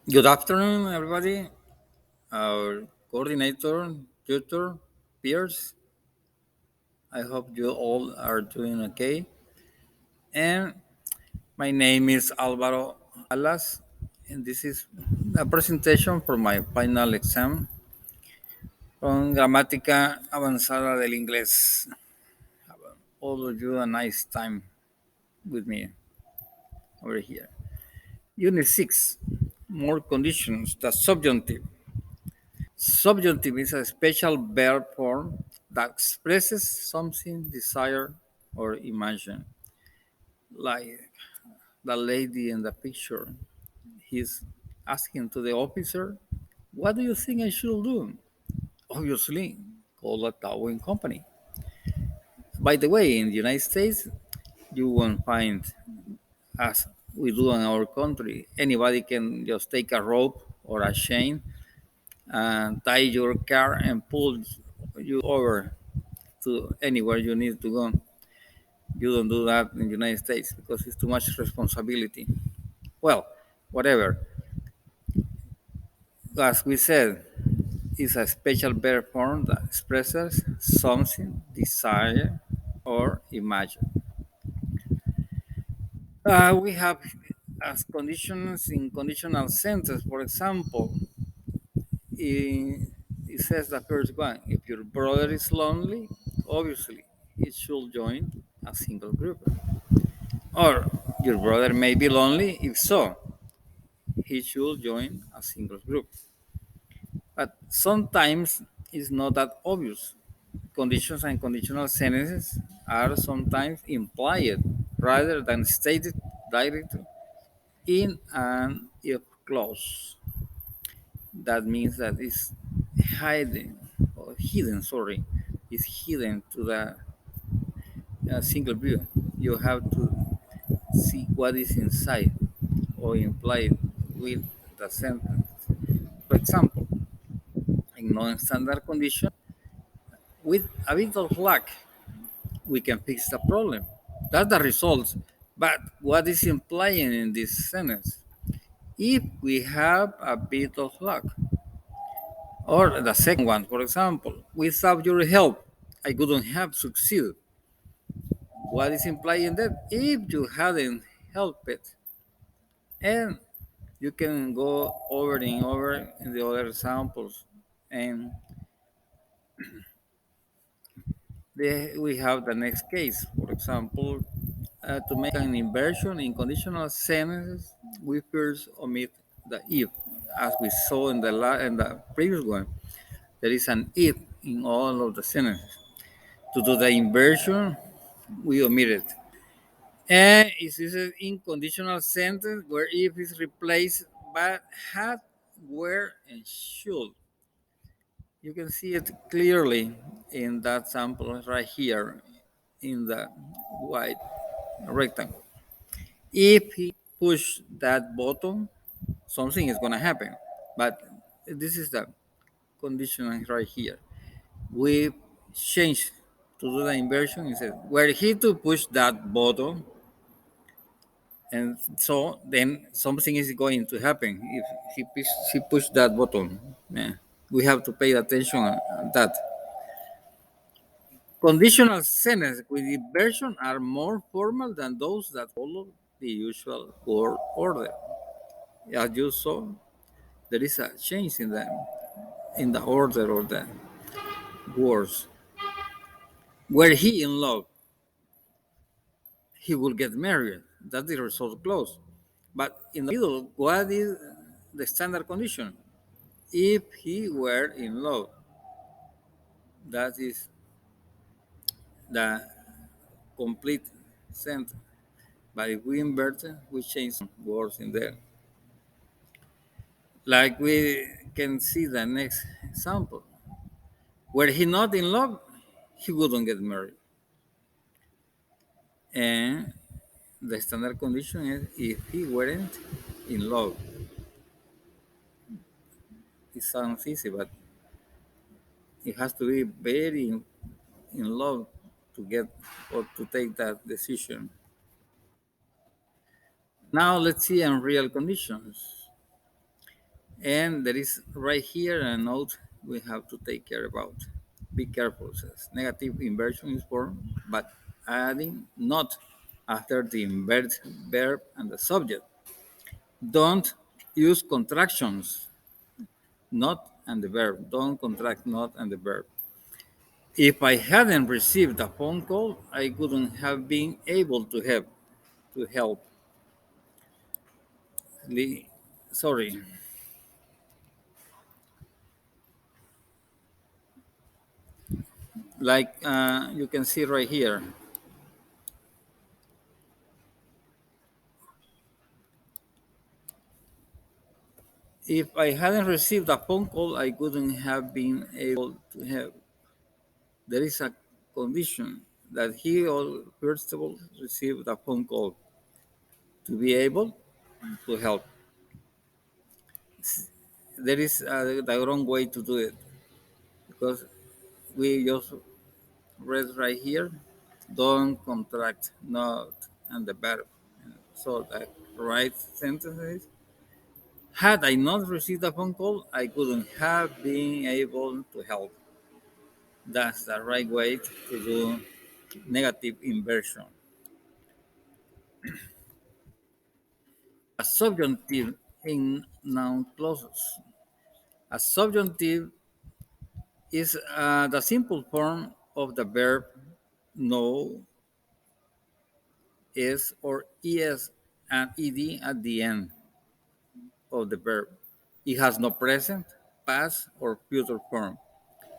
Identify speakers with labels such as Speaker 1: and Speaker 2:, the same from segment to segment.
Speaker 1: Good afternoon, everybody. Our coordinator, tutor, peers. I hope you all are doing okay. And my name is Alvaro Alas, and this is a presentation for my final exam on Gramática Avanzada del Inglés. All of you a nice time with me over here. Unit 6, more conditions, the subjunctive. Subjunctive is a special verb form that expresses something desired or imagined. Like the lady in the picture, he's asking to the officer, "What do you think I should do?" Obviously, call a towing company. By the way, in the United States, you won't find, as we do in our country, anybody can just take a rope or a chain and tie your car and pull you over to anywhere you need to go. You don't do that in the United States because it's too much responsibility. Well, whatever. As we said, it's a special verb form that expresses something desired or imagined. We have as conditions in conditional sentence, for example, it says the first one, if your brother is lonely, obviously he should join a single group. Or your brother may be lonely, if so, he should join a single group. But sometimes it's not that obvious. Conditions and conditional sentences are sometimes implied rather than stated directly in an if clause. That means that it's hidden or hidden, sorry, is hidden to the single view. You have to see what is inside or implied with the sentence. For example, in non-standard condition, with a bit of luck, we can fix the problem. That's the result. But what is implying in this sentence? If we have a bit of luck, or the second one, for example, without your help, I couldn't have succeeded. What is implying that? If you hadn't helped it, and you can go over and over in the other examples, and we have the next case. For example, to make an inversion in conditional sentences, we first omit the if, as we saw in the previous one. There is an if in all of the sentences. To do the inversion, we omit it. And it is an inconditional sentence where if is replaced by had, were, and should. You can see it clearly in that sample right here in the white rectangle. If he push that button, something is going to happen. But this is the condition right here. We change to do the inversion. It says, were he to push that button, and so then something is going to happen if he pushed that button. Yeah. We have to pay attention on that. Conditional sentences with inversion are more formal than those that follow the usual word order. As you saw, there is a change in the order of the words. Were he in love, he will get married. That's the result clause. But in the middle, what is the standard condition? If he were in love, that is the complete sentence. But if we invert it, we change some words in there. Like we can see the next example. Were he not in love, he wouldn't get married. And the standard condition is if he weren't in love. It sounds easy, but it has to be very in love to get or to take that decision. Now let's see in real conditions. And there is right here a note we have to take care about. Be careful, says. Negative inversion is formed, but adding not after the inverted verb and the subject. Don't use contractions, not and the verb. Don't contract not and the verb. If I hadn't received a phone call, I wouldn't have been able to help. Sorry. Like you can see right here. If I hadn't received a phone call, I wouldn't have been able to help. There is a condition that he first of all received a phone call to be able to help. There is the wrong way to do it because we just read right here, don't contract not and the verb. So the right sentence is, had I not received a phone call, I couldn't have been able to help. That's the right way to do negative inversion. A subjunctive in noun clauses. A subjunctive is the simple form of the verb know, is, or es and ed at the end of the verb. It has no present, past, or future form.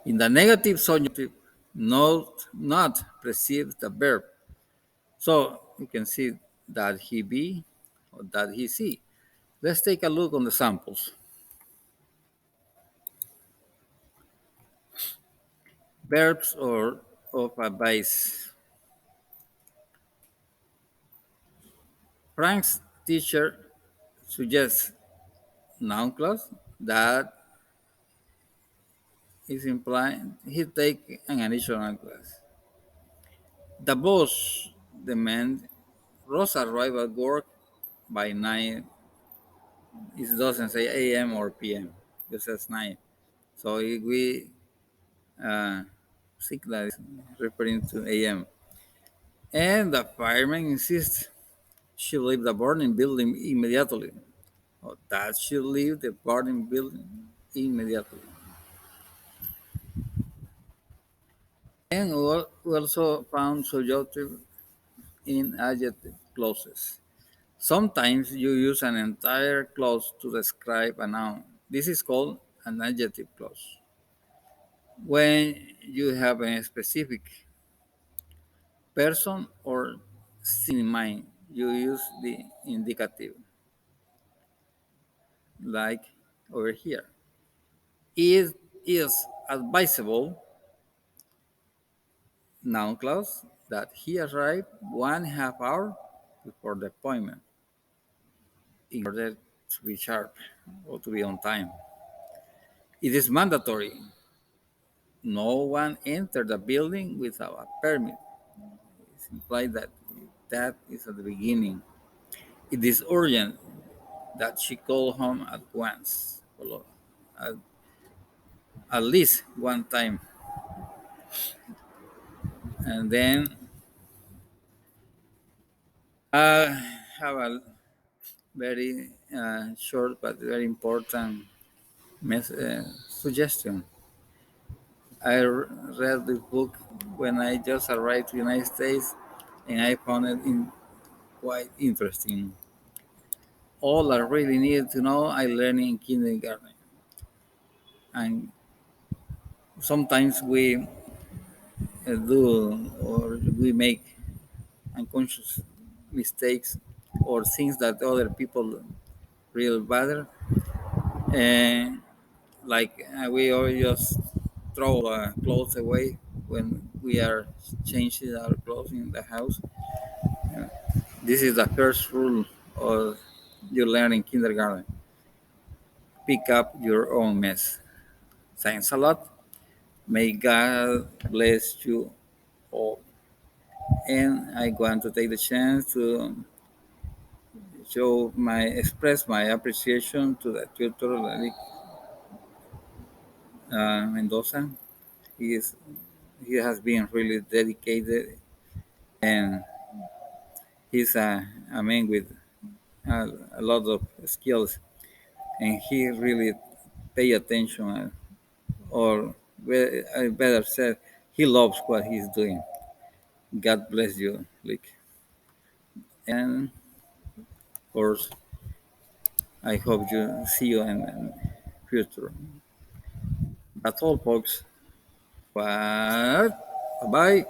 Speaker 1: In the negative subjunctive, not precedes the verb. So you can see that he be or that he see. Let's take a look on the samples. Verbs or of a base. Frank's teacher suggests noun clause that is implying he take an additional class. The boss demands Rosa arrive at work by 9. It doesn't say a.m. or p.m. It says 9. So if we think that is referring to a.m. And the fireman insists she leave the burning building immediately. Or that she leave the burning building immediately. And we also found subjunctive in adjective clauses. Sometimes you use an entire clause to describe a noun. This is called an adjective clause. When you have a specific person or scene in mind, you use the indicative, like over here. It is advisable, noun clause, that he arrived 1/2 hour before the appointment in order to be sharp or to be on time. It is mandatory. No one entered the building without a permit. It implies that that is at the beginning. It is urgent that she call home at once, at, at least one time. And then I have a very short but very important suggestion. Read this book when I just arrived to the United States, and I found it quite interesting. All I really needed to know, I learned in kindergarten. And sometimes we do or we make unconscious mistakes or things that other people real bad. And like we all just throw clothes away when we are changing our clothes in the house. This is the first rule of you learn in kindergarten. Pick up your own mess. Thanks a lot. May God bless you all. And I want to take the chance to show my express my appreciation to the tutor, like Mendoza. He is he has been really dedicated, and he's a man with a lot of skills, and he really pay attention, or I better said, he loves what he's doing. God bless you, Lick. And of course, I hope you see you in future. That's all, folks. What? Bye bye.